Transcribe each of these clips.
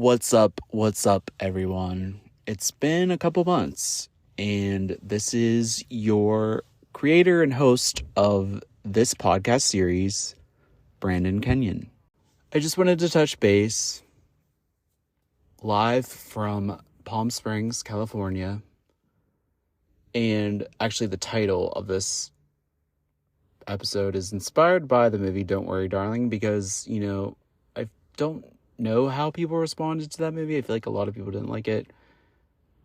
What's up? What's up, everyone? It's been a couple months, and this is your creator and host of this podcast series, Brandon Kenyon. I just wanted to touch base live from Palm Springs, California, and actually the title of this episode is inspired by the movie Don't Worry, Darling, because, I don't know how people responded to that movie. I feel like a lot of people didn't like it.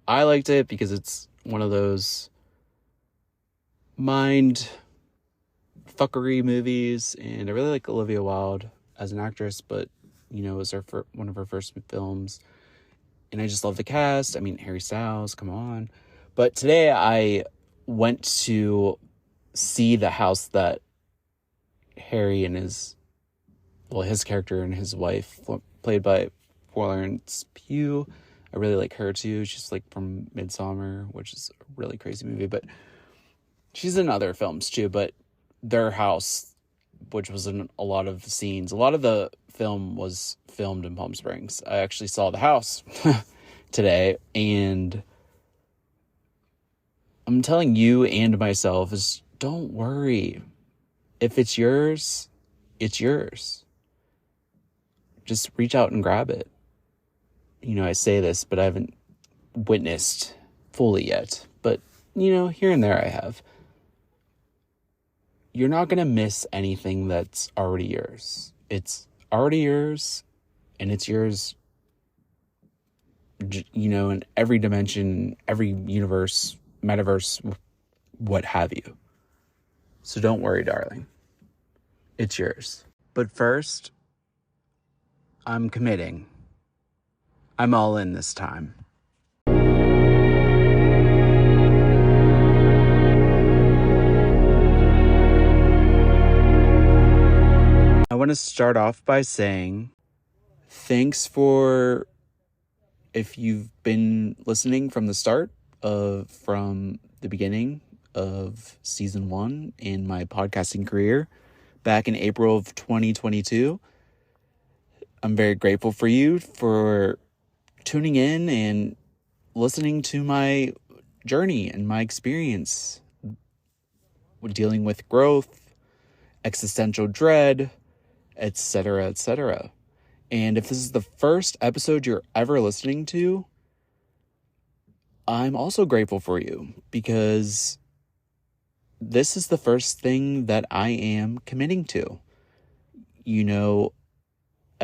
I liked it because it's one of those mind fuckery movies, and I really like Olivia Wilde as an actress, but it was one of her first films, and I just love the cast. I mean, Harry Styles, come on. But today I went to see the house that Harry and his character and his wife, played by Florence Pugh. I really like her too. She's like from Midsommar, which is a really crazy movie, but she's in other films too. But their house, which was in a lot of scenes, a lot of the film was filmed in Palm Springs. I actually saw the house today, and I'm telling you and myself is, don't worry. If it's yours, it's yours. Just reach out and grab it. I say this, but I haven't witnessed fully yet. But, here and there I have. You're not going to miss anything that's already yours. It's already yours, and it's yours, in every dimension, every universe, metaverse, what have you. So don't worry, darling. It's yours. But first, I'm committing. I'm all in this time. I want to start off by saying thanks if you've been listening from the start from the beginning of season 1 in my podcasting career back in April of 2022. I'm very grateful for you for tuning in and listening to my journey and my experience with dealing with growth, existential dread, etc., etc. And if this is the first episode you're ever listening to, I'm also grateful for you, because this is the first thing that I am committing to.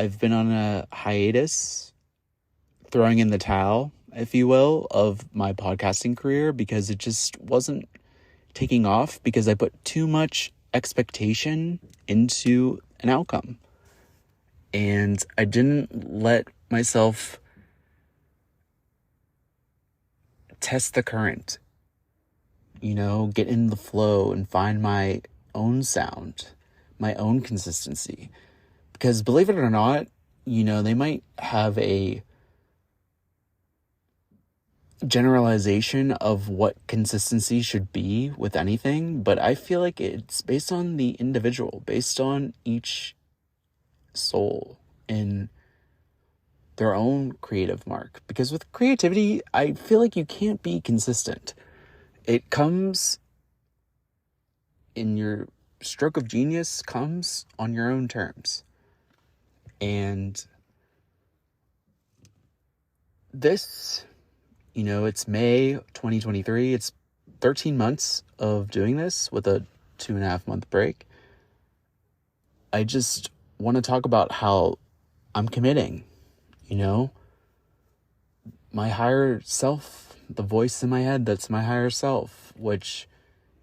I've been on a hiatus, throwing in the towel, if you will, of my podcasting career, because it just wasn't taking off, because I put too much expectation into an outcome. And I didn't let myself test the current, get in the flow and find my own sound, my own consistency. Because believe it or not, they might have a generalization of what consistency should be with anything, but I feel like it's based on the individual, based on each soul in their own creative mark. Because with creativity, I feel like you can't be consistent. It comes in your stroke of genius, comes on your own terms. And this, it's May 2023. It's 13 months of doing this with a 2.5 month break. I just want to talk about how I'm committing, my higher self, the voice in my head, that's my higher self, which,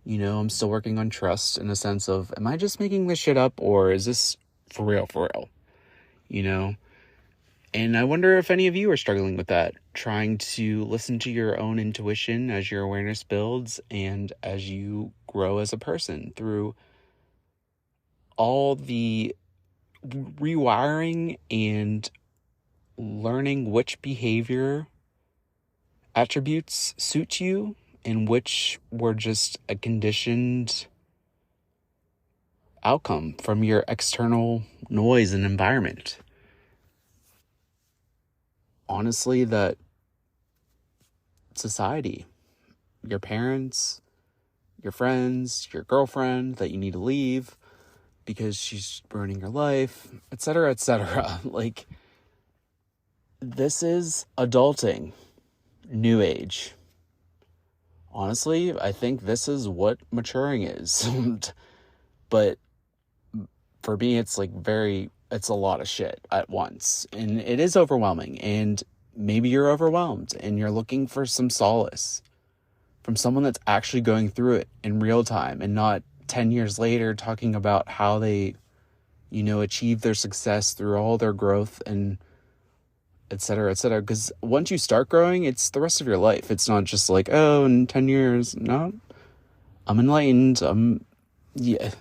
I'm still working on trust in a sense of, am I just making this shit up, or is this for real? And I wonder if any of you are struggling with that, trying to listen to your own intuition as your awareness builds and as you grow as a person through all the rewiring and learning which behavior attributes suit you and which were just a conditioned outcome from your external noise and environment. honestly that society, your parents, your friends, your girlfriend that you need to leave because she's ruining your life, etc., etc. Like, this is adulting, new age. Honestly, I think this is what maturing is. But for me, it's like it's a lot of shit at once. And it is overwhelming. And maybe you're overwhelmed and you're looking for some solace from someone that's actually going through it in real time and not 10 years later talking about how they, achieve their success through all their growth and et cetera, et cetera. Because once you start growing, it's the rest of your life. It's not just like, oh, in 10 years, no, I'm enlightened. Yeah.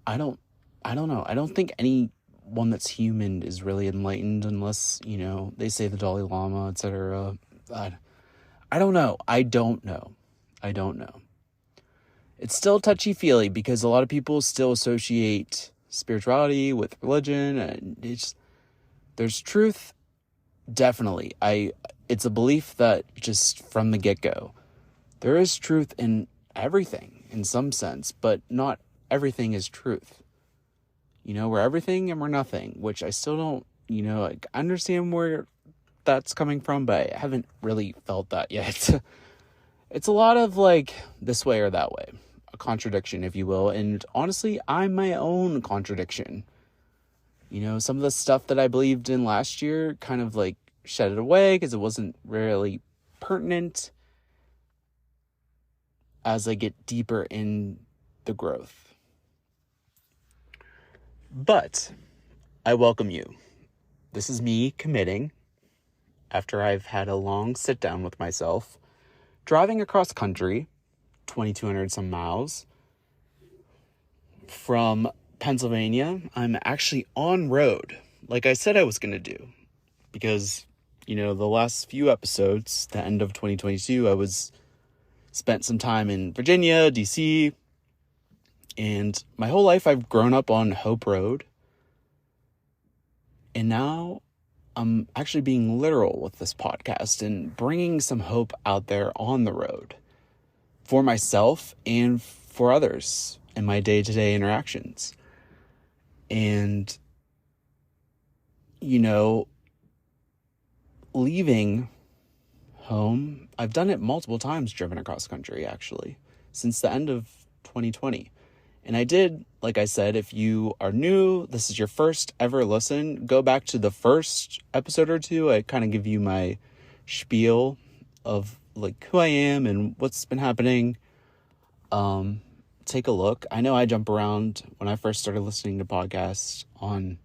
I don't know. I don't think anyone that's human is really enlightened unless, they say the Dalai Lama, et cetera. I don't know. I don't know. It's still touchy-feely because a lot of people still associate spirituality with religion, and there's truth, definitely. It's a belief that just from the get-go, there is truth in everything in some sense, but not everything is truth. We're everything and we're nothing, which I still don't, I understand where that's coming from, but I haven't really felt that yet. It's a lot of like this way or that way, a contradiction, if you will. And honestly, I'm my own contradiction. Some of the stuff that I believed in last year kind of like shed it away because it wasn't really pertinent as I get deeper in the growth. But I welcome you. This is me committing after I've had a long sit down with myself, driving across country, 2,200 some miles, from Pennsylvania. I'm actually on road, like I said I was going to do, because, the last few episodes, the end of 2022, I spent some time in Virginia, DC, and my whole life I've grown up on Hope Road, and now I'm actually being literal with this podcast and bringing some hope out there on the road for myself and for others in my day-to-day interactions. And, leaving home, I've done it multiple times, driven across country, actually, since the end of 2020. And I did, like I said, if you are new, this is your first ever listen, go back to the first episode or two. I kind of give you my spiel of like who I am and what's been happening. Take a look. I know I jump around. When I first started listening to podcasts on,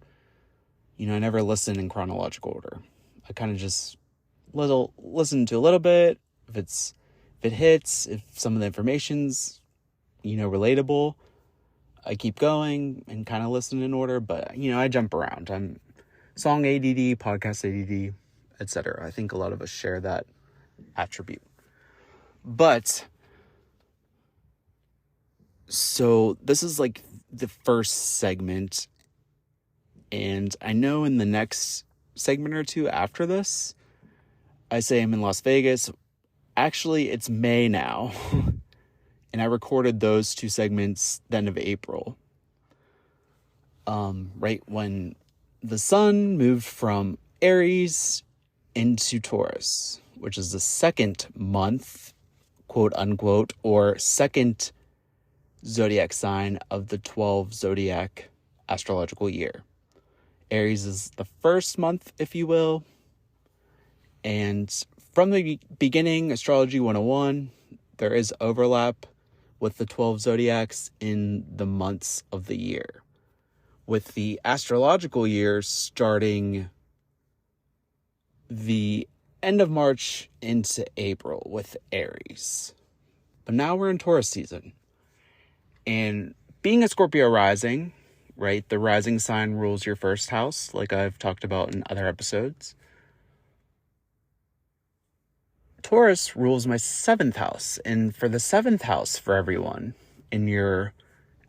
I never listen in chronological order. I kind of just listen to a little bit. If it hits, if some of the information's, relatable, I keep going and kind of listen in order, but, I jump around. I'm song ADD, podcast ADD, etc. I think a lot of us share that attribute. But, so this is like the first segment, and I know in the next segment or two after this, I say I'm in Las Vegas. Actually, it's May now. And I recorded those two segments the end of April. Right when the sun moved from Aries into Taurus, which is the second month, quote unquote, or second zodiac sign of the 12 zodiac astrological year. Aries is the first month, if you will. And from the beginning, Astrology 101, there is overlap with the 12 zodiacs in the months of the year, with the astrological year starting the end of March into April with Aries. But now we're in Taurus season. And being a Scorpio rising, right, the rising sign rules your first house, like I've talked about in other episodes. Taurus rules my 7th house, and for the 7th house for everyone in your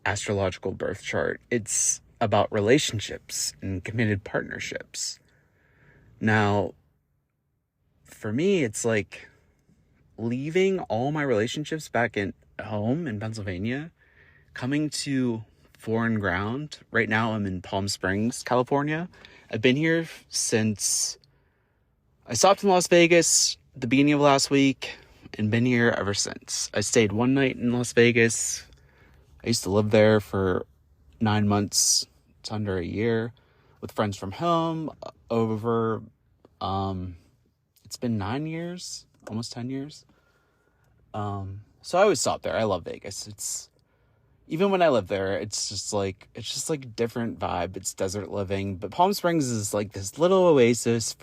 astrological birth chart, it's about relationships and committed partnerships. Now, for me, it's like leaving all my relationships back in home in Pennsylvania, coming to foreign ground. Right now, I'm in Palm Springs, California. I've been here since I stopped in Las Vegas at the beginning of last week and been here ever since. I stayed one night in Las Vegas. I used to live there for 9 months. It's under a year with friends from home over, it's been 9 years, almost 10 years. So I always stop there. I love Vegas. Even when I live there, it's just like different vibe. It's desert living, but Palm Springs is like this little oasis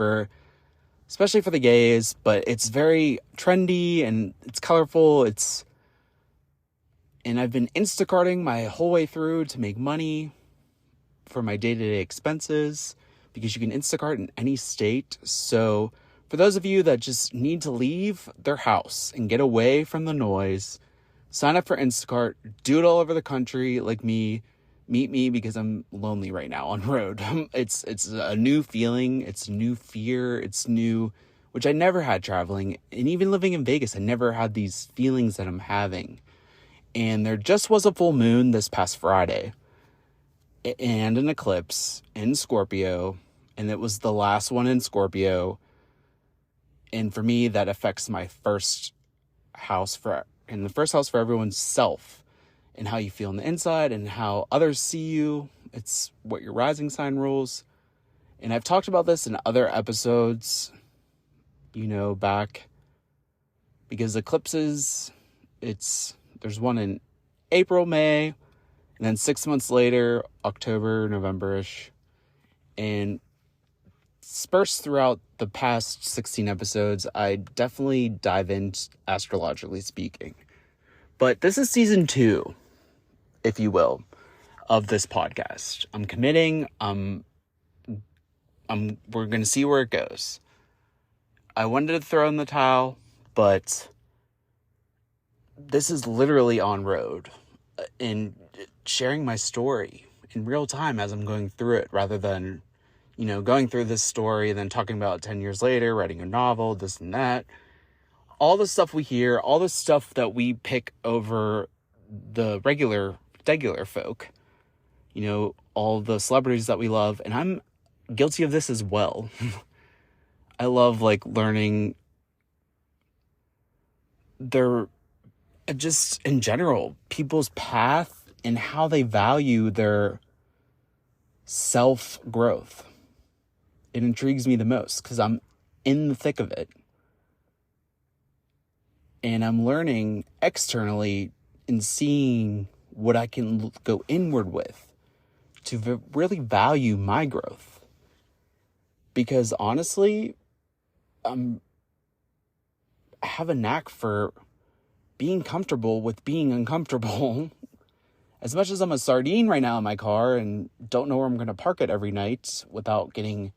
especially for the gays, but it's very trendy and it's colorful. And I've been Instacarting my whole way through to make money for my day-to-day expenses, because you can Instacart in any state. So for those of you that just need to leave their house and get away from the noise, sign up for Instacart, do it all over the country like me. Meet me, because I'm lonely right now on road. It's a new feeling. It's a new fear. It's new, which I never had traveling. And even living in Vegas, I never had these feelings that I'm having. And there just was a full moon this past Friday and an eclipse in Scorpio. And it was the last one in Scorpio. And for me, that affects my first house and the first house for everyone's self. And how you feel on the inside and how others see you. It's what your rising sign rules. And I've talked about this in other episodes, back, because eclipses, there's one in April, May, and then 6 months later, October, November-ish. And dispersed throughout the past 16 episodes, I definitely dive into astrologically speaking. But this is season 2, if you will, of this podcast. I'm committing. We're going to see where it goes. I wanted to throw in the towel, but this is literally on road and sharing my story in real time as I'm going through it, rather than, going through this story and then talking about it 10 years later, writing a novel, this and that. All the stuff we hear, all the stuff that we pick over the regular folk, all the celebrities that we love, and I'm guilty of this as well. I love learning just in general, people's path and how they value their self-growth. It intrigues me the most because I'm in the thick of it. And I'm learning externally and seeing what I can go inward with to really value my growth. Because honestly, I have a knack for being comfortable with being uncomfortable. As much as I'm a sardine right now in my car and don't know where I'm going to park it every night without getting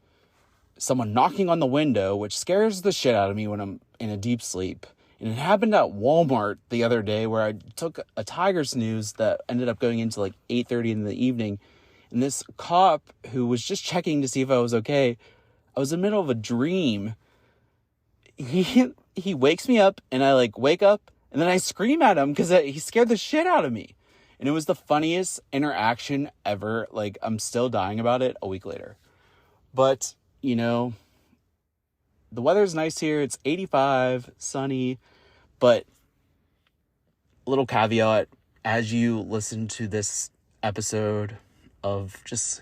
someone knocking on the window, which scares the shit out of me when I'm in a deep sleep. And it happened at Walmart the other day where I took a tiger snooze that ended up going into 8:30 in the evening. And this cop who was just checking to see if I was okay, I was in the middle of a dream. He wakes me up and I wake up and then I scream at him because he scared the shit out of me. And it was the funniest interaction ever. I'm still dying about it a week later. But, the weather's nice here. It's 85, sunny, but little caveat, as you listen to this episode of just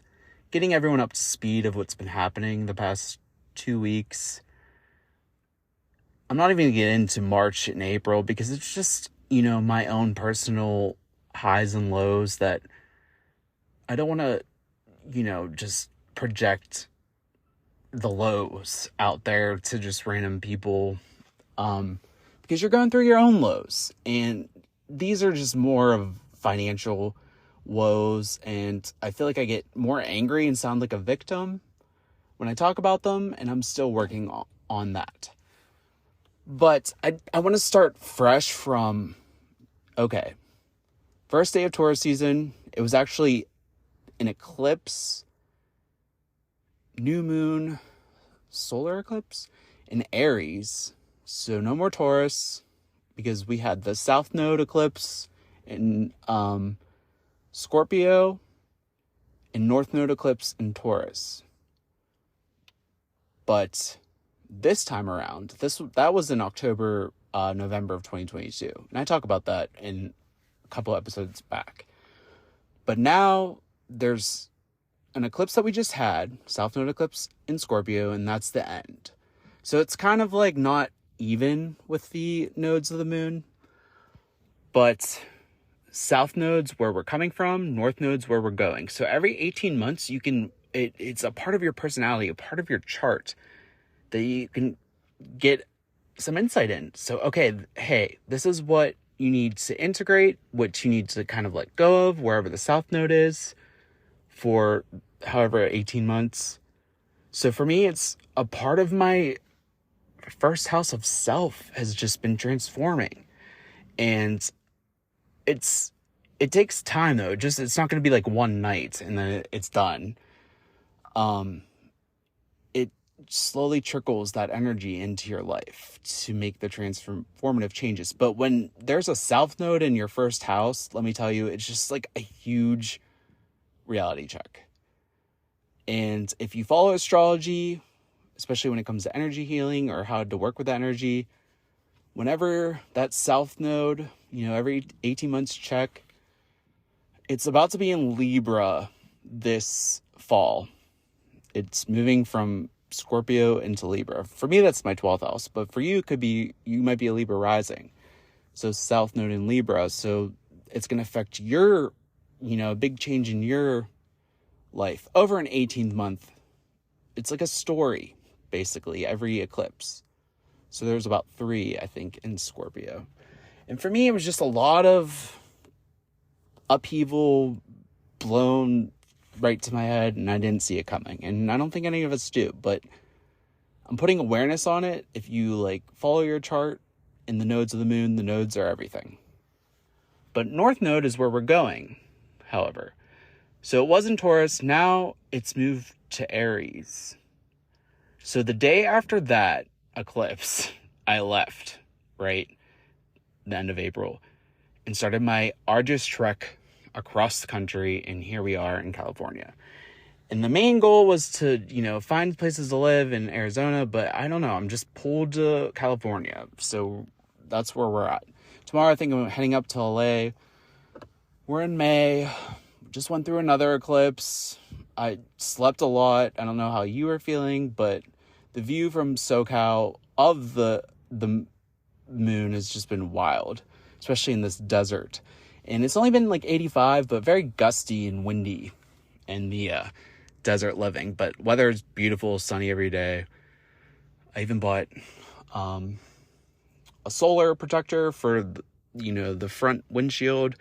getting everyone up to speed of what's been happening the past 2 weeks. I'm not even going to get into March and April because it's just, my own personal highs and lows that I don't want to, just project the lows out there to just random people, because you're going through your own lows, and these are just more of financial woes, and I feel like I get more angry and sound like a victim when I talk about them, and I'm still working on that. But I want to start fresh from, first day of Taurus season. It was actually an eclipse, new moon, solar eclipse in Aries. So no more Taurus, because we had the South Node eclipse in Scorpio and North Node eclipse in Taurus. But this time around, that was in October, November of 2022. And I talk about that in a couple episodes back. But now there's an eclipse that we just had, South Node eclipse in Scorpio, and that's the end. So it's kind of like not even with the nodes of the moon, but South node's where we're coming from, North node's where we're going. So every 18 months, it's a part of your personality, a part of your chart that you can get some insight in. So, okay, hey, this is what you need to integrate, what you need to kind of let go of, wherever the South node is, for however 18 months. So for me, it's a part of my first house of self has just been transforming. And it takes time though. It's not going to be like one night and then it's done. It slowly trickles that energy into your life to make the transformative changes. But when there's a South node in your first house, let me tell you, it's just like a huge reality check. And if you follow astrology, especially when it comes to energy healing or how to work with that energy, whenever that South node, every 18 months check, it's about to be in Libra this fall. It's moving from Scorpio into Libra. For me, that's my 12th house, but for you, you might be a Libra rising. So South node in Libra. So it's going to affect your, a big change in your life over an 18th month. It's like a story, basically, every eclipse. So there's about 3, I think, in Scorpio. And for me, it was just a lot of upheaval blown right to my head, and I didn't see it coming. And I don't think any of us do, but I'm putting awareness on it. If you follow your chart in the nodes of the moon, the nodes are everything. But North node is where we're going, however. So it was in Taurus, now it's moved to Aries. So the day after that eclipse, I left, right? The end of April, and started my arduous trek across the country, and here we are in California. And the main goal was to, find places to live in Arizona, but I don't know, I'm just pulled to California. So that's where we're at. Tomorrow, I think I'm heading up to LA. We're in May. Just went through another eclipse. I slept a lot. I don't know how you are feeling, but the view from SoCal of the moon has just been wild, especially in this desert. And it's only been 85, but very gusty and windy in the desert living. But weather is beautiful, sunny every day. I even bought a solar protector for the front windshield,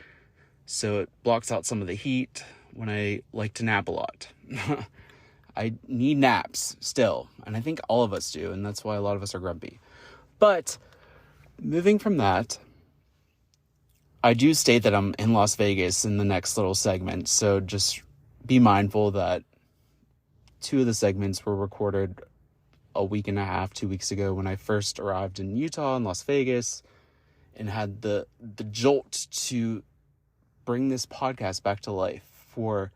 so it blocks out some of the heat when I like to nap a lot. I need naps still, and I think all of us do, and that's why a lot of us are grumpy. But moving from that, I do state that I'm in Las Vegas in the next little segment, so just be mindful that 2 of the segments were recorded a week and a half, 2 weeks ago, when I first arrived in Utah and Las Vegas and had the jolt to bring this podcast back to life for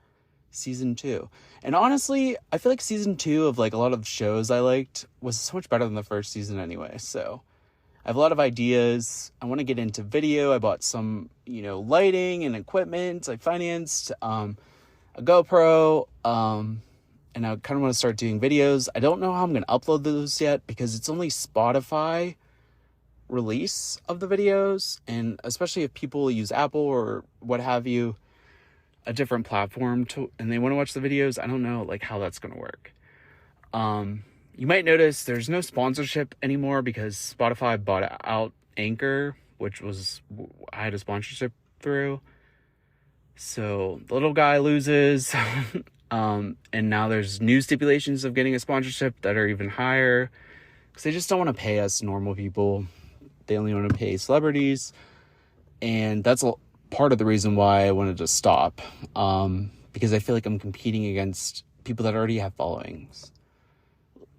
season 2. And honestly, I feel like season 2 of a lot of shows I liked was so much better than the first season anyway. So I have a lot of ideas. I want to get into video. I bought some, lighting and equipment. I financed a GoPro, and I kind of want to start doing videos. I don't know how I'm going to upload those yet because it's only Spotify release of the videos, and especially if people use Apple or what have you, a different platform and they want to watch the videos, I don't know how that's going to work. You might notice there's no sponsorship anymore because Spotify bought out Anchor, which I had a sponsorship through. So the little guy loses. And now there's new stipulations of getting a sponsorship that are even higher because they just don't want to pay us normal people. They only want to pay celebrities. And that's part of the reason why I wanted to stop. Because I feel like I'm competing against people that already have followings.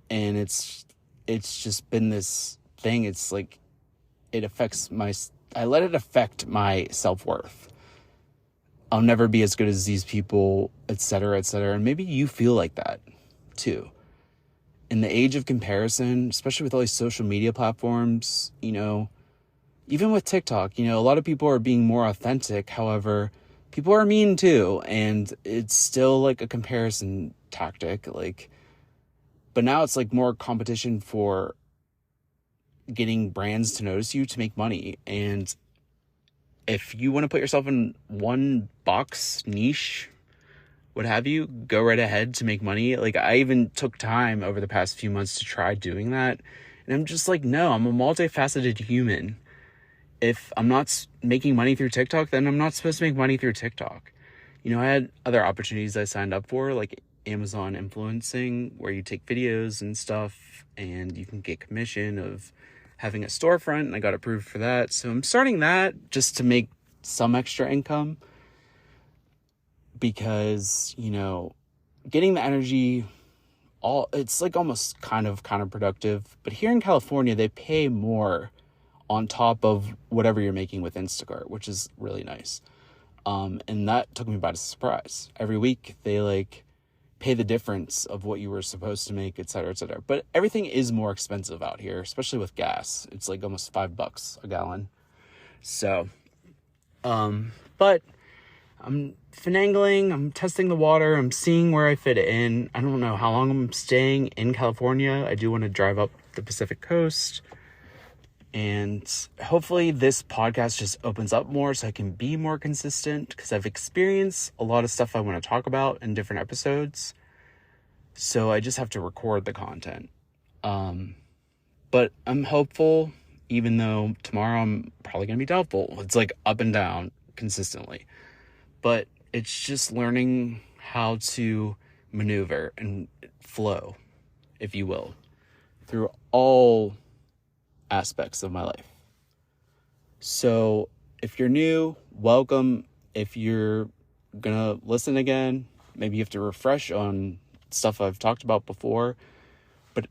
And it's just been this thing. It's like, I let it affect my self-worth. I'll never be as good as these people, etc., etc. And maybe you feel like that too. In the age of comparison, especially with all these social media platforms, even with TikTok, a lot of people are being more authentic. However, people are mean too. And it's still like a comparison tactic. But now it's like more competition for getting brands to notice you to make money. And if you want to put yourself in one box, niche, what have you, go right ahead to make money. I even took time over the past few months to try doing that. And I'm just like, no, I'm a multifaceted human. If I'm not making money through TikTok, then I'm not supposed to make money through TikTok. I had other opportunities I signed up for, like Amazon influencing, where you take videos and stuff and you can get commission of having a storefront, and I got approved for that. So I'm starting that just to make some extra income, because, getting the energy, it's like almost kind of counterproductive. But here in California, they pay more on top of whatever you're making with Instacart, which is really nice. And that took me by surprise. Every week they pay the difference of what you were supposed to make, et cetera, et cetera. But everything is more expensive out here, especially with gas. It's like almost $5 a gallon. So, but I'm finagling, I'm testing the water, I'm seeing where I fit in. I don't know how long I'm staying in California. I do want to drive up the Pacific Coast. And hopefully this podcast just opens up more so I can be more consistent, because I've experienced a lot of stuff I want to talk about in different episodes. So I just have to record the content. But I'm hopeful, even though tomorrow I'm probably going to be doubtful. It's like up and down consistently. But it's just learning how to maneuver and flow, if you will, through all aspects of my life. So if you're new, welcome. If you're gonna listen again, maybe you have to refresh on stuff I've talked about before. But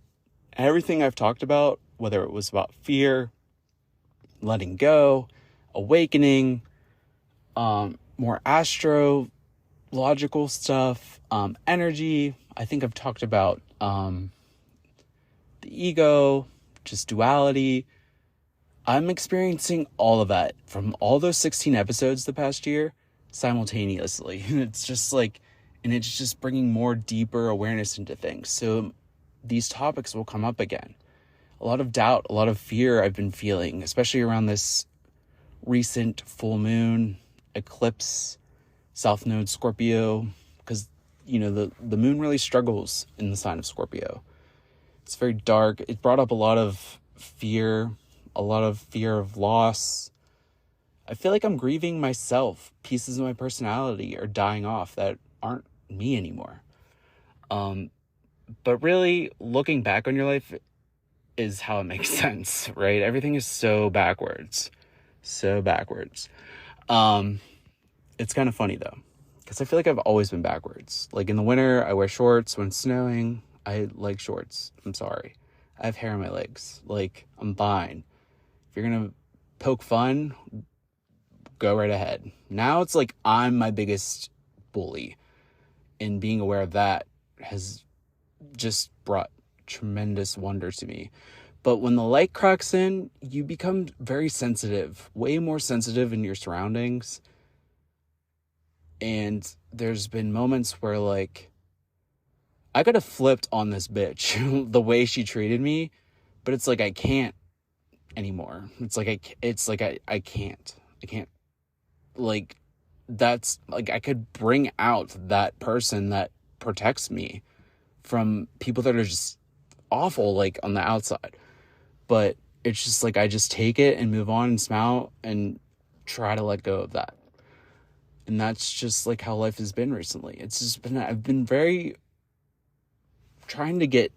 everything I've talked about, whether it was about fear, letting go, awakening, more astrological stuff, energy, I think I've talked about the ego, just duality. I'm experiencing all of that from all those 16 episodes the past year simultaneously. It's just and it's just bringing more deeper awareness into things. So these topics will come up again. A lot of doubt, a lot of fear I've been feeling, especially around this recent full moon eclipse, South Node Scorpio, because, the moon really struggles in the sign of Scorpio. It's very dark. It brought up a lot of fear of loss. I feel like I'm grieving myself. Pieces of my personality are dying off that aren't me anymore. But really, looking back on your life is how it makes sense, right? Everything is so backwards. So backwards. It's kind of funny, though, because I feel like I've always been backwards. Like in the winter, I wear shorts. When it's snowing, I like shorts. I'm sorry. I have hair on my legs. I'm fine. If you're going to poke fun, go right ahead. Now it's like I'm my biggest bully. And being aware of that has just brought tremendous wonder to me. But when the light cracks in, you become very sensitive, way more sensitive in your surroundings. And there's been moments where I could have flipped on this bitch the way she treated me, but it's I can't anymore. I can't. That's I could bring out that person that protects me from people that are just awful, on the outside. But it's just I just take it and move on and smile and try to let go of that. And that's just how life has been recently. I've been very trying to get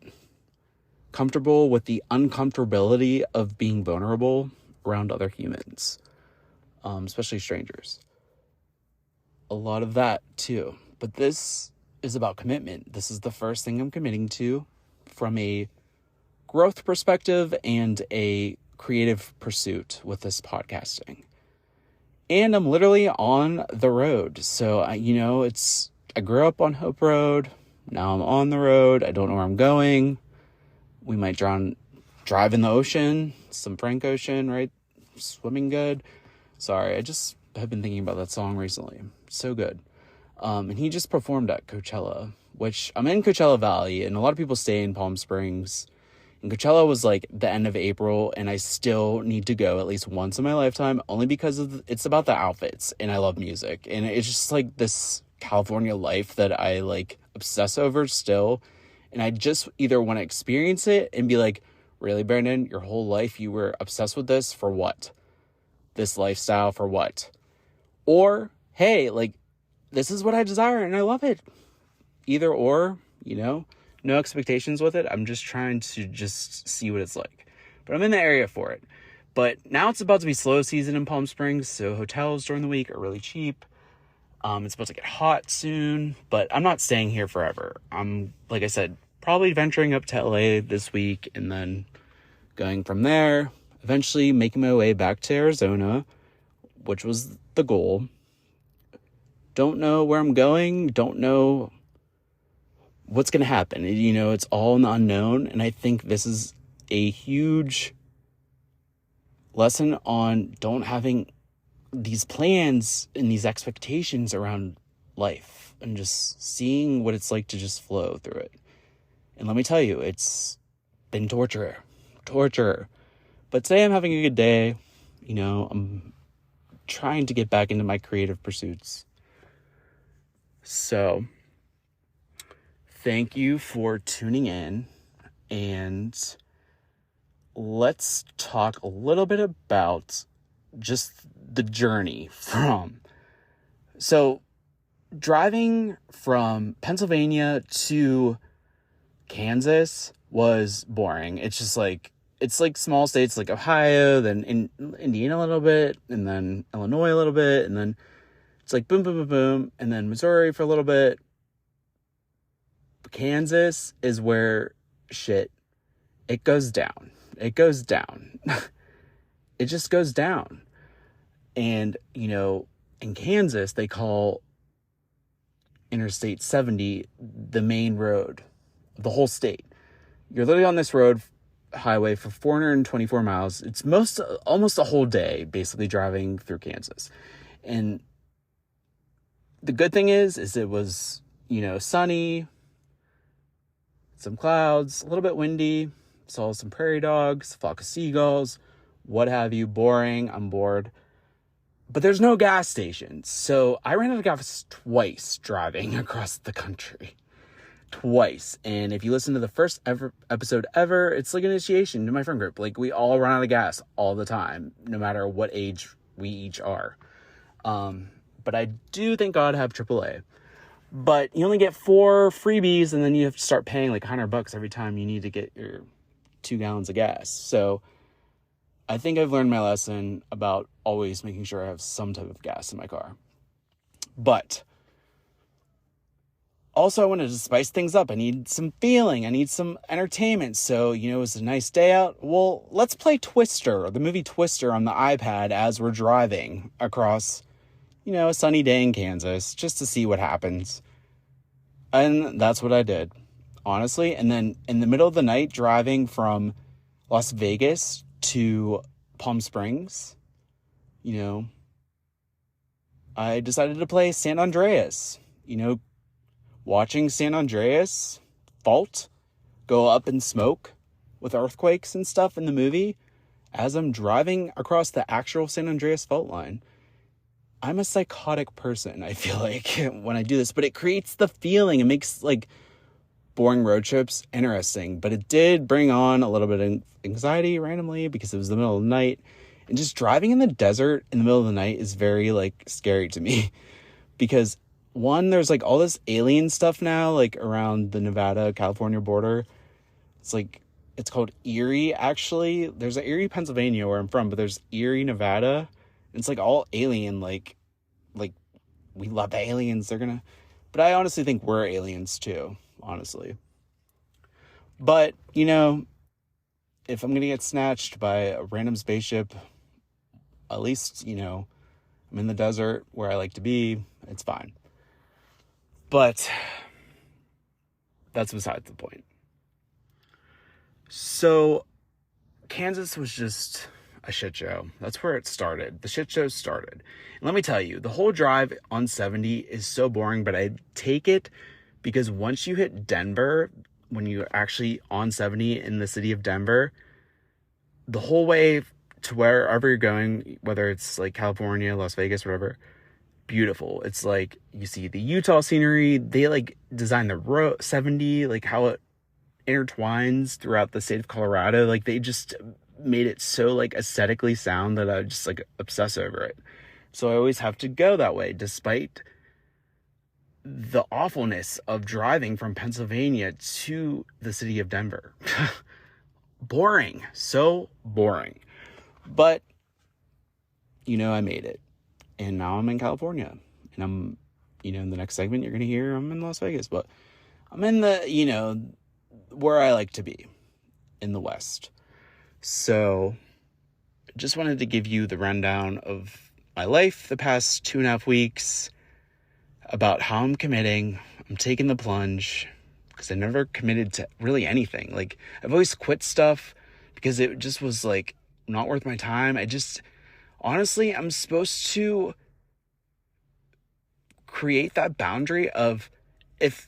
comfortable with the uncomfortability of being vulnerable around other humans, especially strangers. A lot of that too. But this is about commitment. This is the first thing I'm committing to from a growth perspective and a creative pursuit with this podcasting. And I'm literally on the road. So, I grew up on Hope Road. Now I'm on the road. I don't know where I'm going. We might drive in the ocean, some Frank Ocean, right? Swimming good. Sorry, I just have been thinking about that song recently. So good. And he just performed at Coachella, which I'm in Coachella Valley, and a lot of people stay in Palm Springs. And Coachella was like the end of April, and I still need to go at least once in my lifetime, only because it's about the outfits, and I love music. And it's just like this California life that I like obsess over still. And I just either want to experience it and be like, really, Brandon, your whole life you were obsessed with this for what? This lifestyle for what? Or, hey, like, this is what I desire and I love it. Either or, no expectations with it. I'm just trying to just see what it's like. But I'm in the area for it. But now it's about to be slow season in Palm Springs, so hotels during the week are really cheap. It's about to get hot soon, but I'm not staying here forever. I'm, like I said, probably venturing up to LA this week and then going from there, eventually making my way back to Arizona, which was the goal. Don't know where I'm going, don't know what's going to happen. It's all in the unknown. And I think this is a huge lesson on don't having these plans and these expectations around life and just seeing what it's like to just flow through it. And let me tell you, it's been torture. But today I'm having a good day. I'm trying to get back into my creative pursuits. So thank you for tuning in, and let's talk a little bit about just the journey so driving from Pennsylvania to Kansas was boring. It's just like, it's like small states like Ohio, then in Indiana a little bit, and then Illinois a little bit, and then it's like boom, boom, boom, boom, and then Missouri for a little bit. Kansas is where it goes down. It goes down. It just goes down. And, in Kansas, they call Interstate 70 the main road of the whole state. You're literally on this highway for 424 miles. It's almost a whole day, basically, driving through Kansas. And the good thing is it was, sunny, some clouds, a little bit windy, saw some prairie dogs, flock of seagulls, what have you. Boring, I'm bored. But there's no gas stations. So I ran out of gas twice driving across the country. Twice. And if you listen to the first episode ever, it's like an initiation to my friend group. Like, we all run out of gas all the time, no matter what age we each are. But I do thank God have AAA. But you only get 4 freebies, and then you have to start paying like $100 every time you need to get your 2 gallons of gas. So I think I've learned my lesson about always making sure I have some type of gas in my car. But also I wanted to spice things up. I need some feeling. I need some entertainment. So, it was a nice day out. Well, let's play Twister, the movie Twister, on the iPad as we're driving across, a sunny day in Kansas, just to see what happens. And that's what I did, honestly. And then in the middle of the night, driving from Las Vegas to Palm Springs, I decided to play San Andreas. Watching San Andreas fault go up in smoke with earthquakes and stuff in the movie as I'm driving across the actual San Andreas fault line. I'm a psychotic person, I feel like, when I do this, but it creates the feeling. It makes like boring road trips interesting, but it did bring on a little bit of anxiety randomly because it was the middle of the night, and just driving in the desert in the middle of the night is very like scary to me because one, there's like all this alien stuff now, like around the Nevada-California border. It's called Erie, actually. There's an Erie, Pennsylvania, where I'm from, but there's Erie, Nevada. It's like all alien, like we love the aliens. But I honestly think we're aliens too, honestly. But, you know, if I'm going to get snatched by a random spaceship, at least, you know, I'm in the desert where I like to be. It's fine. But that's besides the point. So Kansas was just a shit show. That's where it started. The shit show started. And let me tell you, the whole drive on 70 is so boring, but I take it because once you hit Denver, when you're actually on 70 in the city of Denver, the whole way to wherever you're going, whether it's like California, Las Vegas, whatever, beautiful. It's like you see the Utah scenery. They like design the road 70, like how it intertwines throughout the state of Colorado. Like they just made it so like aesthetically sound that I just like obsess over it. So I always have to go that way, despite the awfulness of driving from Pennsylvania to the city of Denver. Boring. So boring. But, you know, I made it. And now I'm in California. And I'm, you know, in the next segment you're going to hear I'm in Las Vegas. But I'm in the, you know, where I like to be, in the West. So, just wanted to give you the rundown of my life the past 2.5 weeks, about how I'm committing. I'm taking the plunge, because I never committed to really anything. Like, I've always quit stuff because it just was, like, not worth my time. Honestly, I'm supposed to create that boundary of, if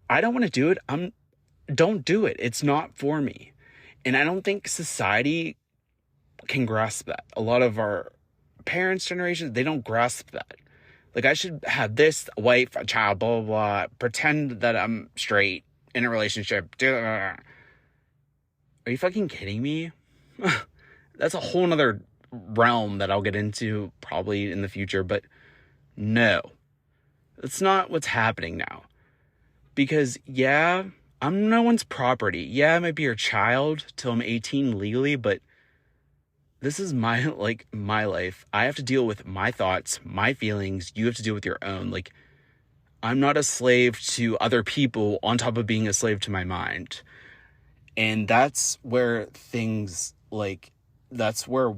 I don't want to do it, don't do it. It's not for me. And I don't think society can grasp that. A lot of our parents' generation, they don't grasp that. Like, I should have this, a wife, a child, blah, blah, blah, pretend that I'm straight, in a relationship. Are you fucking kidding me? That's a whole nother realm that I'll get into probably in the future, but no. That's not what's happening now. Because, yeah, I'm no one's property. Yeah, I might be your child till I'm 18 legally, but this is my life. I have to deal with my thoughts, my feelings. You have to deal with your own. Like, I'm not a slave to other people on top of being a slave to my mind. And that's where that's where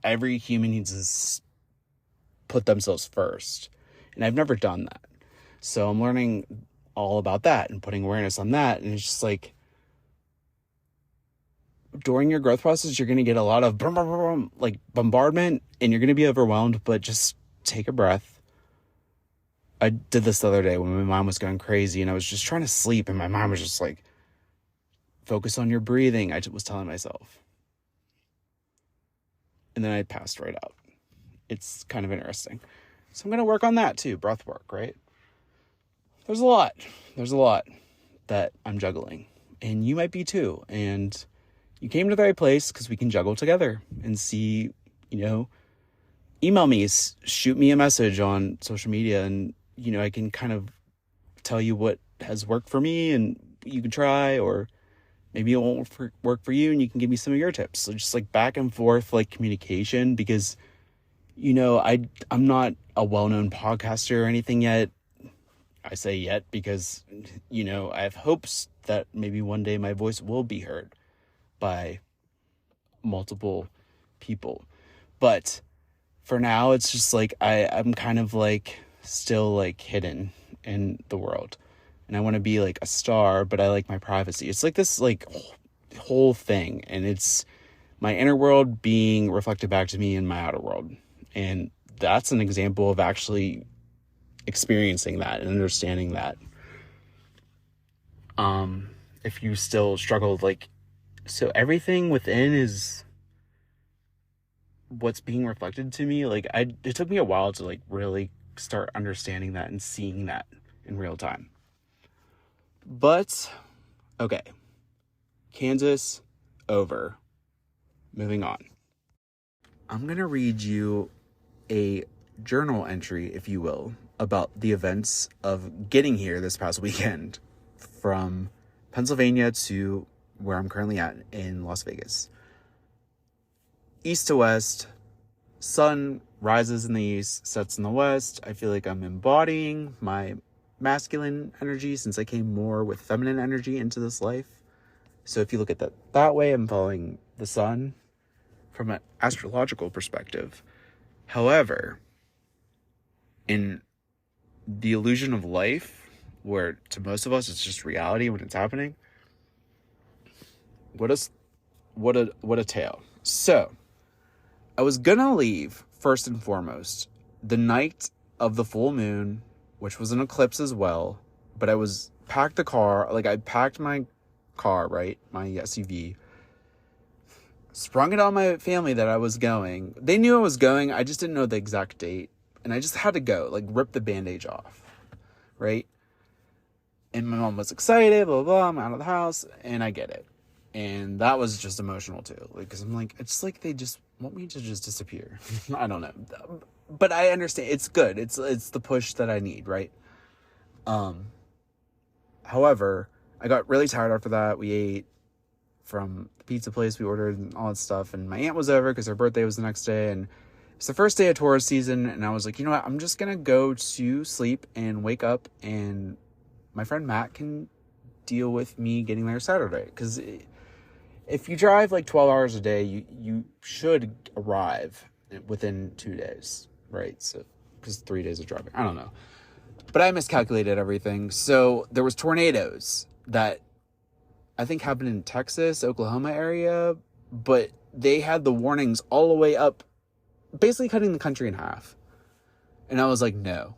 every human needs to put themselves first. And I've never done that. So I'm learning all about that and putting awareness on that. And it's just like, during your growth process, you're going to get a lot of like bombardment, and you're going to be overwhelmed, but just take a breath. I did this the other day when my mind was going crazy and I was just trying to sleep, and my mind was just like, focus on your breathing, I was telling myself. And then I passed right out. It's kind of interesting. So I'm going to work on that too, breath work, right? There's a lot that I'm juggling, and you might be too. And you came to the right place, because we can juggle together and see, you know, email me, shoot me a message on social media, and, you know, I can kind of tell you what has worked for me and you can try, or maybe it won't work for you and you can give me some of your tips. So just like back and forth, like communication, because, you know, I'm not a well-known podcaster or anything yet. I say yet because, you know, I have hopes that maybe one day my voice will be heard by multiple people. But for now, it's just like I'm kind of like still like hidden in the world, and I want to be like a star, but I like my privacy. It's like this like whole thing, and it's my inner world being reflected back to me in my outer world. And that's an example of actually experiencing that and understanding that. If you still struggle with like, so everything within is what's being reflected to me. Like, it took me a while to like really start understanding that and seeing that in real time. But okay, Kansas over. Moving on. I'm gonna read you a journal entry, if you will, about the events of getting here this past weekend from Pennsylvania to where I'm currently at in Las Vegas. East to west, sun rises in the east, sets in the west. I feel like I'm embodying my masculine energy, since I came more with feminine energy into this life. So if you look at that way, I'm following the sun from an astrological perspective. However, in the illusion of life, where to most of us it's just reality when it's happening, what a tale. So I was gonna leave first and foremost the night of the full moon, which was an eclipse as well, but I packed the car, like I packed my car, right, my SUV, sprung it on my family that I was going. They knew I was going, I just didn't know the exact date, and I just had to go, like rip the bandage off, right? And my mom was excited, blah, blah, blah, I'm out of the house, and I get it. And that was just emotional too, like, because I'm like, it's like they just want me to just disappear. I don't know, but I understand, it's good, it's the push that I need, right? However, I got really tired after that. We ate from the pizza place we ordered and all that stuff, and my aunt was over because her birthday was the next day, and it's the first day of tourist season, and I was like, you know what, I'm just gonna go to sleep and wake up, and my friend Matt can deal with me getting there Saturday, because if you drive like 12 hours a day, you should arrive within 2 days, right? So, because 3 days of driving, I don't know, but I miscalculated everything. So there was tornadoes that I think happened in Texas, Oklahoma area, but they had the warnings all the way up, basically cutting the country in half. And I was like, no.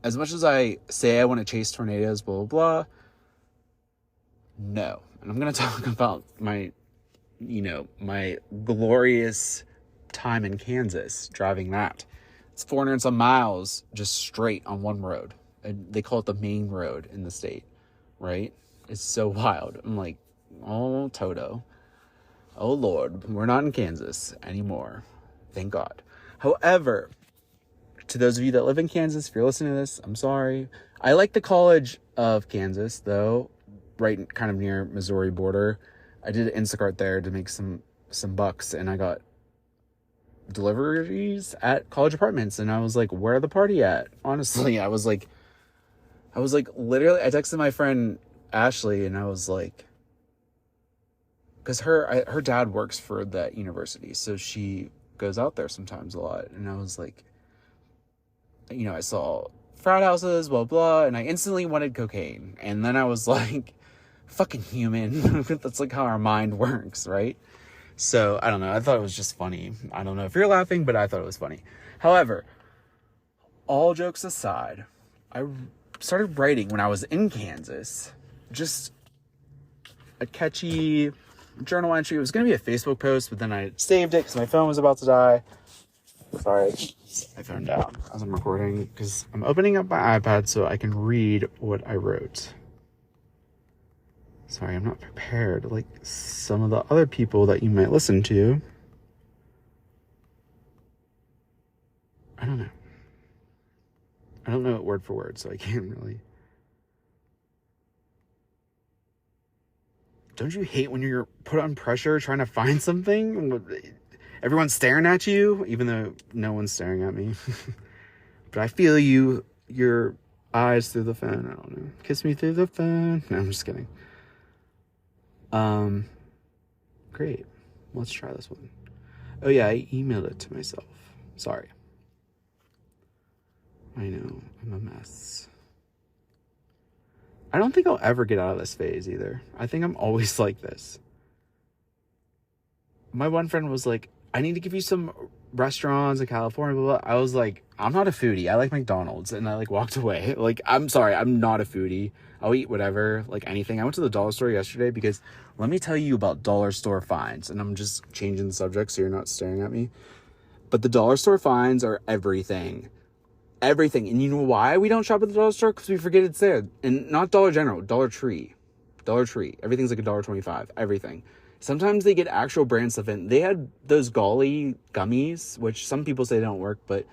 As much as I say I want to chase tornadoes, blah, blah, blah, no. And I'm going to talk about my glorious time in Kansas driving that. It's 400 and some miles just straight on one road. And they call it the main road in the state, right? It's so wild. I'm like, oh, Toto. Oh, Lord, we're not in Kansas anymore. Thank God. However, to those of you that live in Kansas, if you're listening to this, I'm sorry. I like the College of Kansas, though, right kind of near Missouri border. I did an Instacart there to make some bucks, and I got deliveries at College Apartments, and I was like, where the party at? Honestly, I was like, literally, I texted my friend Ashley, and I was like, because her dad works for that university, so she goes out there sometimes a lot, and I was like, I saw frat houses, blah, blah, and I instantly wanted cocaine, and then I was like, fucking human. That's like how our mind works, right? So, I don't know, I thought it was just funny. I don't know if you're laughing, but I thought it was funny. However, all jokes aside, I started writing when I was in Kansas, just a catchy journal entry. It was going to be a Facebook post, but then I saved it because my phone was about to die. Sorry, I phone down as I'm recording because I'm opening up my iPad so I can read what I wrote. Sorry, I'm not prepared like some of the other people that you might listen to. I don't know it word for word, so I can't really. Don't you hate when you're put on pressure trying to find something? Everyone's staring at you, even though no one's staring at me. But I feel you, your eyes through the phone. I don't know. Kiss me through the phone. No, I'm just kidding. Great. Let's try this one. Oh yeah, I emailed it to myself. Sorry. I know, I'm a mess. I don't think I'll ever get out of this phase either. I think I'm always like this. My one friend was like, I need to give you some restaurants in California, blah, blah. I was like, I'm not a foodie. I like McDonald's. And I like walked away. Like, I'm sorry, I'm not a foodie. I'll eat whatever, like anything. I went to the dollar store yesterday because let me tell you about dollar store finds. And I'm just changing the subject so you're not staring at me. But the dollar store finds are everything. Everything. And you know why we don't shop at the dollar store? Because we forget it's there. And not Dollar General, Dollar Tree. Dollar Tree. Everything's like $1.25. Everything. Sometimes they get actual brand stuff in. They had those Golly gummies, which some people say don't work, but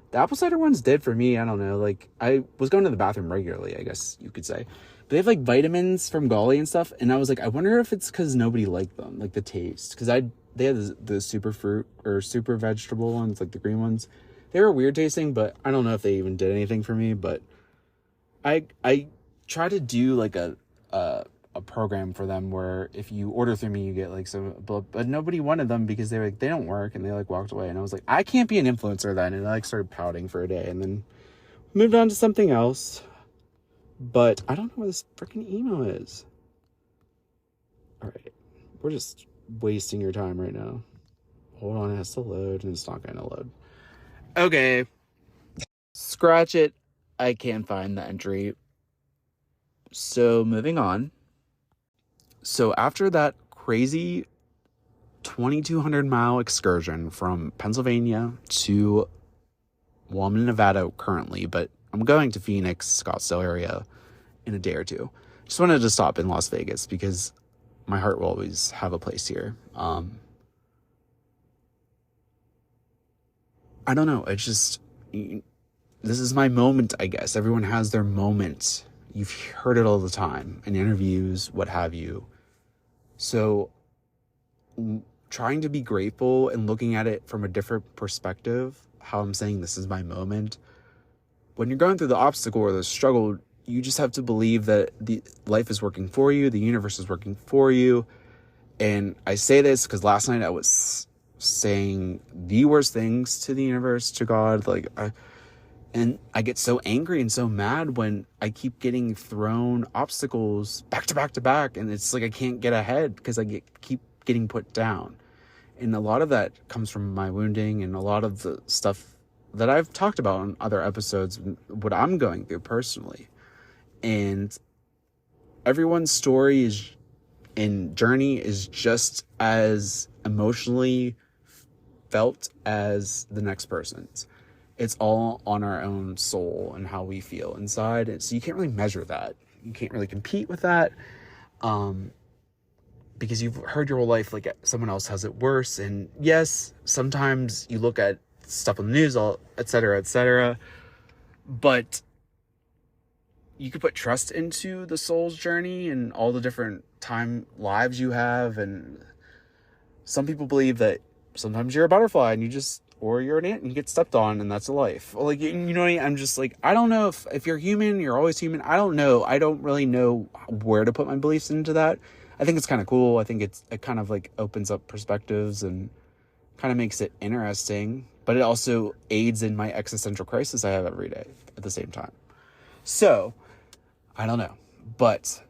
the apple cider ones did for me. I don't know. Like, I was going to the bathroom regularly, I guess you could say. But they have like vitamins from Golly and stuff. And I was like, I wonder if it's because nobody liked them, like the taste. Because they had the super fruit or super vegetable ones, like the green ones. They were weird tasting, but I don't know if they even did anything for me. But I try to do like a a program for them where if you order through me, you get like some, but nobody wanted them because they were like, they don't work, and they like walked away. And I was like, I can't be an influencer then. And I like started pouting for a day and then moved on to something else. But I don't know where this freaking email is. All right. We're just wasting your time right now. Hold on, it has to load, and it's not going to load. Okay. Scratch it. I can't find the entry. So, moving on. So, after that crazy 2,200-mile excursion from Pennsylvania to, well, I'm in Nevada currently, but I'm going to Phoenix, Scottsdale area in a day or two. Just wanted to stop in Las Vegas because my heart will always have a place here. I don't know. It's just, this is my moment, I guess. Everyone has their moment. You've heard it all the time in interviews, what have you. So trying to be grateful and looking at it from a different perspective, how I'm saying this is my moment. When you're going through the obstacle or the struggle, you just have to believe that the life is working for you. The universe is working for you. And I say this because last night I was saying the worst things to the universe, to God. And I get so angry and so mad when I keep getting thrown obstacles back to back to back. And it's like I can't get ahead because I keep getting put down. And a lot of that comes from my wounding and a lot of the stuff that I've talked about on other episodes, what I'm going through personally. And everyone's story and journey is just as emotionally felt as the next person's. It's all on our own soul and how we feel inside. And so you can't really measure that. You can't really compete with that. Because you've heard your whole life, like someone else has it worse. And yes, sometimes you look at stuff on the news, et cetera, but you could put trust into the soul's journey and all the different lives you have. And some people believe that sometimes you're a butterfly and or you're an ant and you get stepped on, and that's a life. Like, you know what I mean? I'm just like, I don't know if you're human, you're always human. I don't know. I don't really know where to put my beliefs into that. I think it's kind of cool. I think it kind of like opens up perspectives and kind of makes it interesting, but it also aids in my existential crisis I have every day at the same time. So, I don't know. But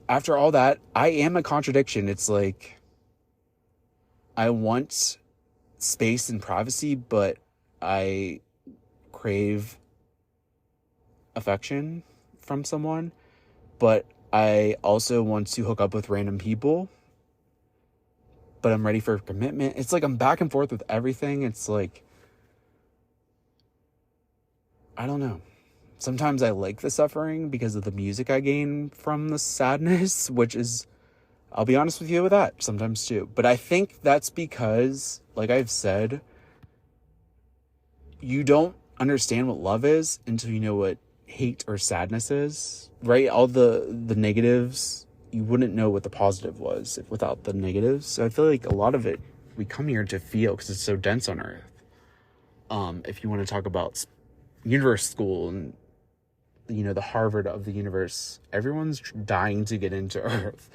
after all that, I am a contradiction. It's like, I want space and privacy, but I crave affection from someone. But I also want to hook up with random people, but I'm ready for commitment. It's like I'm back and forth with everything. It's like, I don't know. Sometimes I like the suffering because of the music I gain from the sadness, which is, I'll be honest with you with that sometimes too. But I think that's because, like I've said, you don't understand what love is until you know what hate or sadness is, right? All the negatives, you wouldn't know what the positive was without the negatives. So I feel like a lot of it, we come here to feel because it's so dense on Earth. If you want to talk about universe school and, the Harvard of the universe, everyone's dying to get into Earth.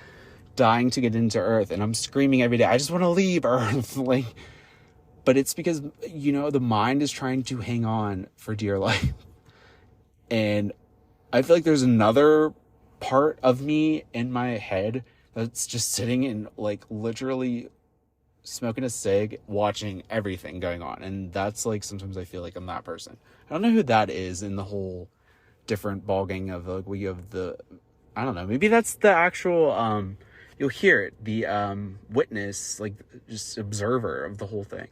And I'm screaming every day, I just want to leave Earth. But it's because, the mind is trying to hang on for dear life. And I feel like there's another part of me in my head that's just sitting and literally smoking a cig, watching everything going on. And that's sometimes I feel like I'm that person. I don't know who that is in the whole different ballgame of we have I don't know, maybe that's the actual, you'll hear it, the witness, just observer of the whole thing.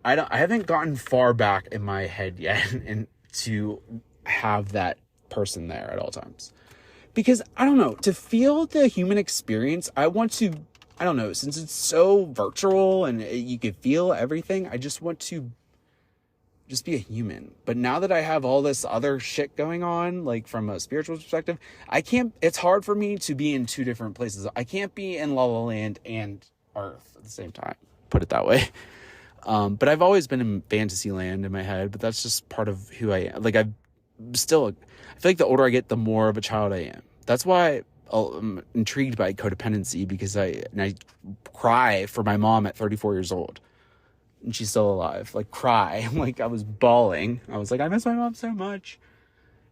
I haven't gotten far back in my head yet and to have that person there at all times. Because, I don't know, to feel the human experience, I want to, I don't know, since it's so virtual and you can feel everything, I just want to just be a human. But now that I have all this other shit going on, from a spiritual perspective, it's hard for me to be in two different places. I can't be in La La Land and Earth at the same time, put it that way. But I've always been in fantasy land in my head, but that's just part of who I am. I feel like the older I get, the more of a child I am. That's why I'm intrigued by codependency because I cry for my mom at 34 years old and she's still alive. Like, cry. Like, I was bawling. I was like, I miss my mom so much.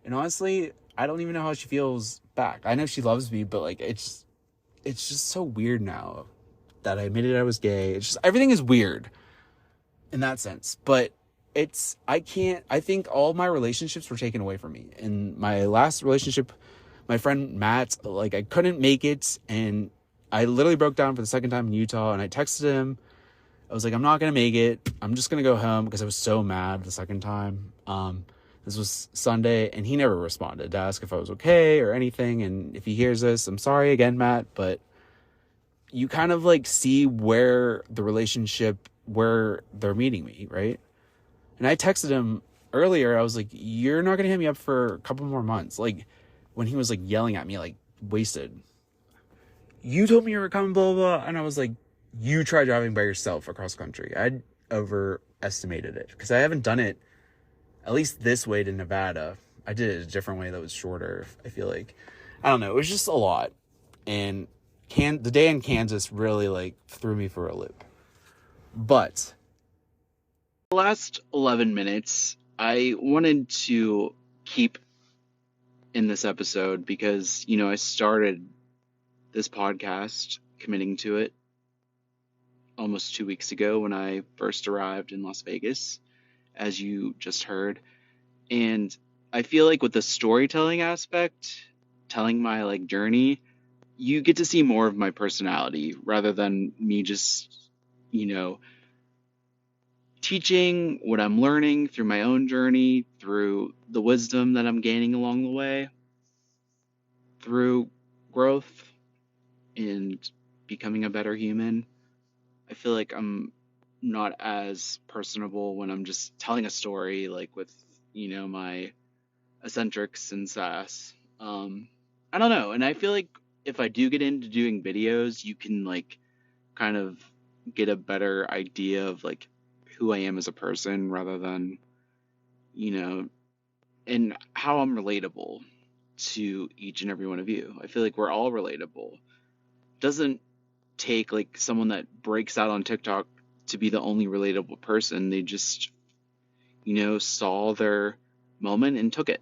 And honestly, I don't even know how she feels back. I know she loves me, but like, it's just so weird now that I admitted I was gay. It's just, everything is weird in that sense. But I think all my relationships were taken away from me. In my last relationship, my friend Matt, like, I couldn't make it, and I literally broke down for the second time in Utah, and I texted him. I was like, I'm not gonna make it. I'm just gonna go home because I was so mad the second time. This was Sunday, and he never responded to ask if I was okay or anything. And if he hears this, I'm sorry again, Matt, but you kind of like see where they're meeting me, right? And I texted him earlier. I was like, you're not gonna hit me up for a couple more months. Like, when he was like yelling at me, like, wasted. You told me you were coming, blah, blah, blah. And I was like, you tried driving by yourself across country. I'd overestimated it because I haven't done it, at least this way, to Nevada. I did it a different way that was shorter, I feel like. I don't know. It was just a lot. And the day in Kansas really like threw me for a loop. But the last 11 minutes, I wanted to keep in this episode because, I started this podcast, committing to it, almost 2 weeks ago when I first arrived in Las Vegas, as you just heard. And I feel like with the storytelling aspect, telling my like journey, you get to see more of my personality rather than me just, teaching what I'm learning through my own journey, through the wisdom that I'm gaining along the way, through growth and becoming a better human. I feel like I'm not as personable when I'm just telling a story, like with, my eccentrics and sass. I don't know. And I feel like if I do get into doing videos, you can like kind of get a better idea of like who I am as a person rather than, and how I'm relatable to each and every one of you. I feel like we're all relatable. Doesn't take like someone that breaks out on TikTok to be the only relatable person. They just, saw their moment and took it.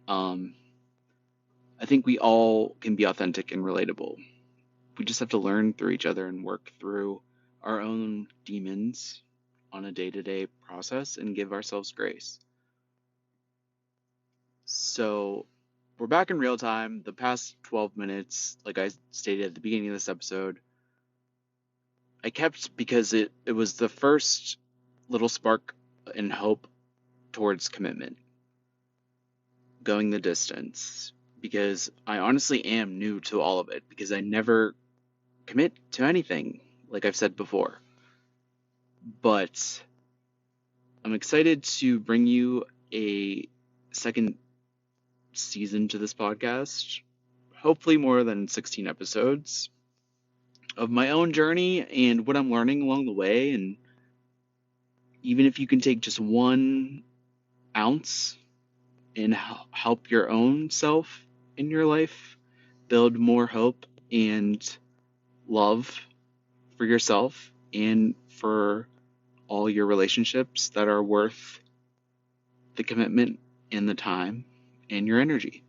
I think we all can be authentic and relatable. We just have to learn through each other and work through our own demons on a day-to-day process and give ourselves grace. So we're back in real time. The past 12 minutes, like I stated at the beginning of this episode, I kept because it was the first little spark and hope towards commitment, going the distance, because I honestly am new to all of it because I never commit to anything, like I've said before. But I'm excited to bring you a second season to this podcast, hopefully more than 16 episodes of my own journey and what I'm learning along the way. And even if you can take just 1 ounce and help your own self in your life build more hope and love for yourself and for all your relationships that are worth the commitment and the time and your energy.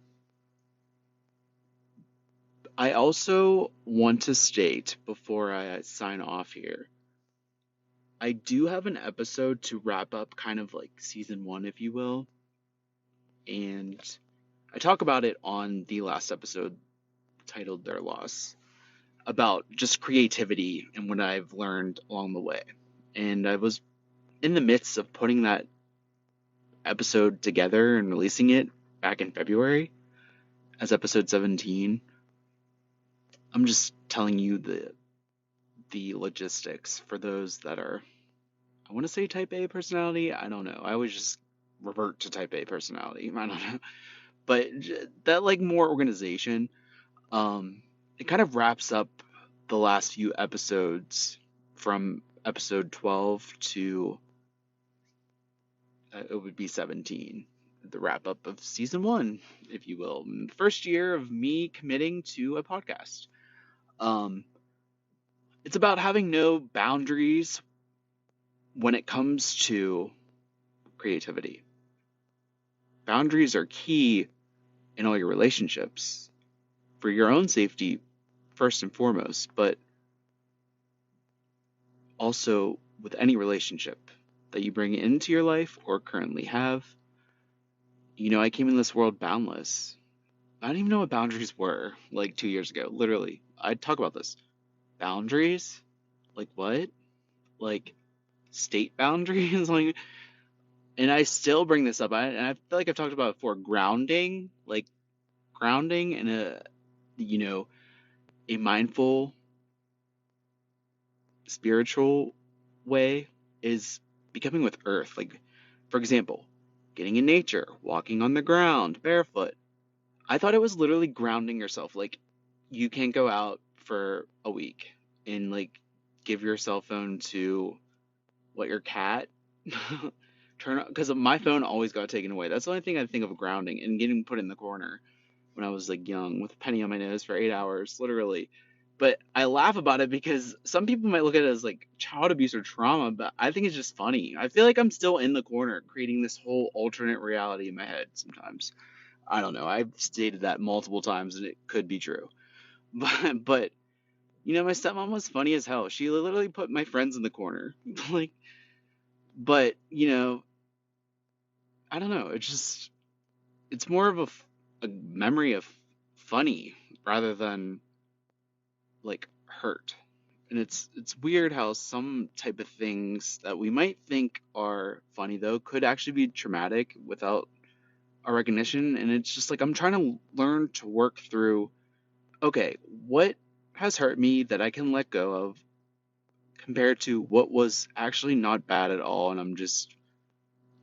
I also want to state before I sign off here, I do have an episode to wrap up kind of like season 1, if you will. And I talk about it on the last episode titled Their Loss, about just creativity and what I've learned along the way. And I was in the midst of putting that episode together and releasing it back in February as episode 17. I'm just telling you the logistics for those that are, I want to say type A personality. I don't know. I always just revert to type A personality. I don't know. But that like more organization, it kind of wraps up the last few episodes from episode 12 to it would be 17. the wrap up of season one, if you will, the first year of me committing to a podcast. Um, it's about having no boundaries when it comes to creativity. Boundaries are key in all your relationships for your own safety, first and foremost, but also with any relationship that you bring into your life or currently have. I came in this world boundless. I didn't even know what boundaries were like 2 years ago. Literally, I'd talk about this. Boundaries? Like what? Like state boundaries? Like, and I still bring this up. And I feel like I've talked about it before. Grounding, like grounding in you know, a mindful, spiritual way is becoming with earth. Like, for example, getting in nature, walking on the ground, barefoot. I thought it was literally grounding yourself. Like, you can't go out for a week and like give your cell phone to your cat turn on, because my phone always got taken away. That's the only thing I think of grounding and getting put in the corner when I was like young with a penny on my nose for 8 hours, literally. But I laugh about it because some people might look at it as like child abuse or trauma, but I think it's just funny. I feel like I'm still in the corner creating this whole alternate reality in my head sometimes. I don't know. I've stated that multiple times and it could be true. But my stepmom was funny as hell. She literally put my friends in the corner. Like, but I don't know. It's more of a memory of funny rather than like hurt. And it's weird how some type of things that we might think are funny though could actually be traumatic without our recognition. And it's just like I'm trying to learn to work through, okay, what has hurt me that I can let go of compared to what was actually not bad at all, and I'm just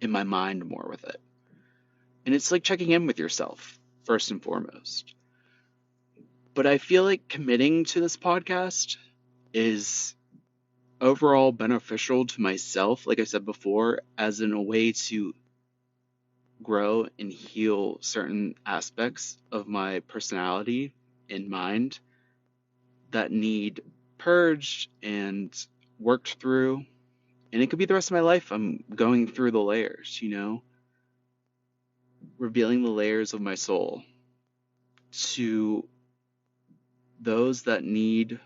in my mind more with it. And it's like checking in with yourself first and foremost. But I feel like committing to this podcast is overall beneficial to myself, like I said before, as in a way to grow and heal certain aspects of my personality and mind that need purged and worked through. And it could be the rest of my life. I'm going through the layers, revealing the layers of my soul to those that need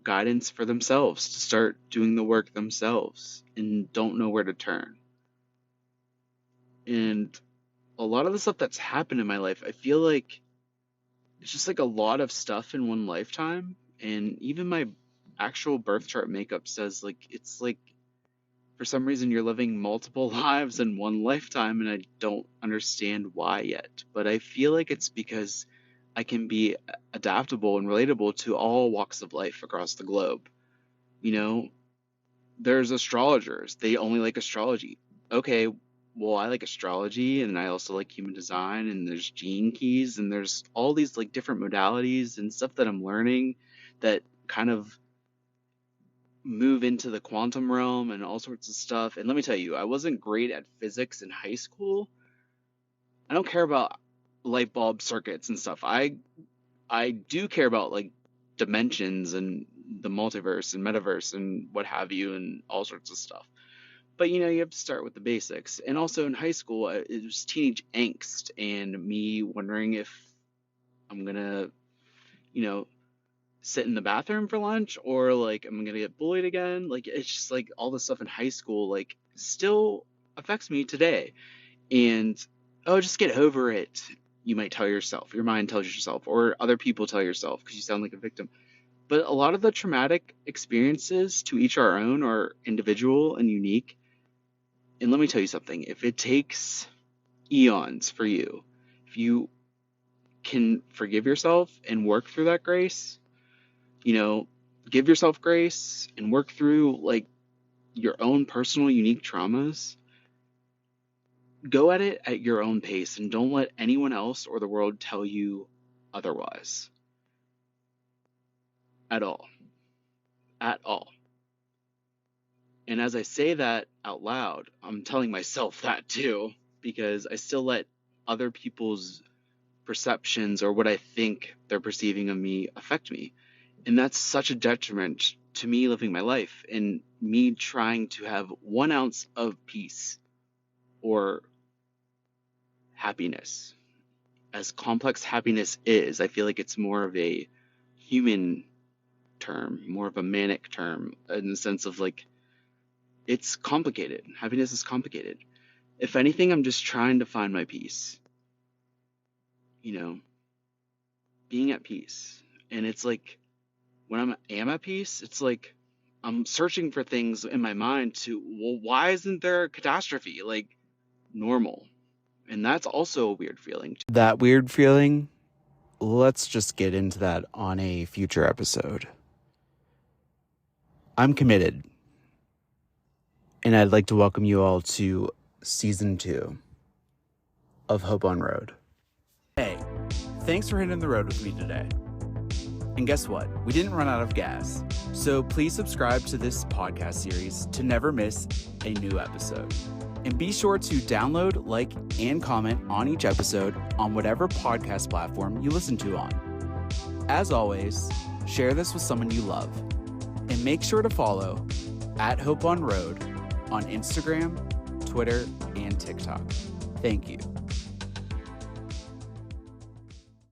guidance for themselves to start doing the work themselves and don't know where to turn. And a lot of the stuff that's happened in my life, I feel like it's just like a lot of stuff in one lifetime. And even my actual birth chart makeup says like it's like for some reason you're living multiple lives in one lifetime, and I don't understand why yet. But I feel like it's because I can be adaptable and relatable to all walks of life across the globe. You know, there's astrologers, they only like astrology. Okay, well, I like astrology and I also like human design, and there's gene keys, and there's all these like different modalities and stuff that I'm learning that kind of move into the quantum realm and all sorts of stuff. And let me tell you, I wasn't great at physics in high school. I don't care about light bulb circuits and stuff. I do care about like dimensions and the multiverse and metaverse and what have you and all sorts of stuff. But you have to start with the basics. And also in high school, it was teenage angst and me wondering if I'm gonna, you know, sit in the bathroom for lunch or like I'm gonna get bullied again. Like it's just like all the stuff in high school like still affects me today. And oh, just get over it. You might tell yourself, your mind tells yourself, or other people tell yourself because you sound like a victim. But a lot of the traumatic experiences, to each our own, are individual and unique. And let me tell you something, if it takes eons for you, if you can forgive yourself and work through that grace, give yourself grace and work through like your own personal unique traumas, go at it at your own pace and don't let anyone else or the world tell you otherwise. At all. At all. And as I say that out loud, I'm telling myself that too, because I still let other people's perceptions or what I think they're perceiving of me affect me. And that's such a detriment to me living my life and me trying to have 1 ounce of peace or happiness. As complex happiness is, I feel like it's more of a human term, more of a manic term, in the sense of like, it's complicated. Happiness is complicated. If anything, I'm just trying to find my peace, you know, being at peace. And it's like, when am at peace, it's like I'm searching for things in my mind to, well, why isn't there a catastrophe like normal? And that's also a weird feeling. That weird feeling, let's just get into that on a future episode. I'm committed, and I'd like to welcome you all to season 2 of Hope on Road. Hey, thanks for hitting the road with me today. And guess what? We didn't run out of gas. So please subscribe to this podcast series to never miss a new episode. And be sure to download, like, and comment on each episode on whatever podcast platform you listen to on. As always, share this with someone you love. And make sure to follow @HopeOnRoad on Instagram, Twitter, and TikTok. Thank you.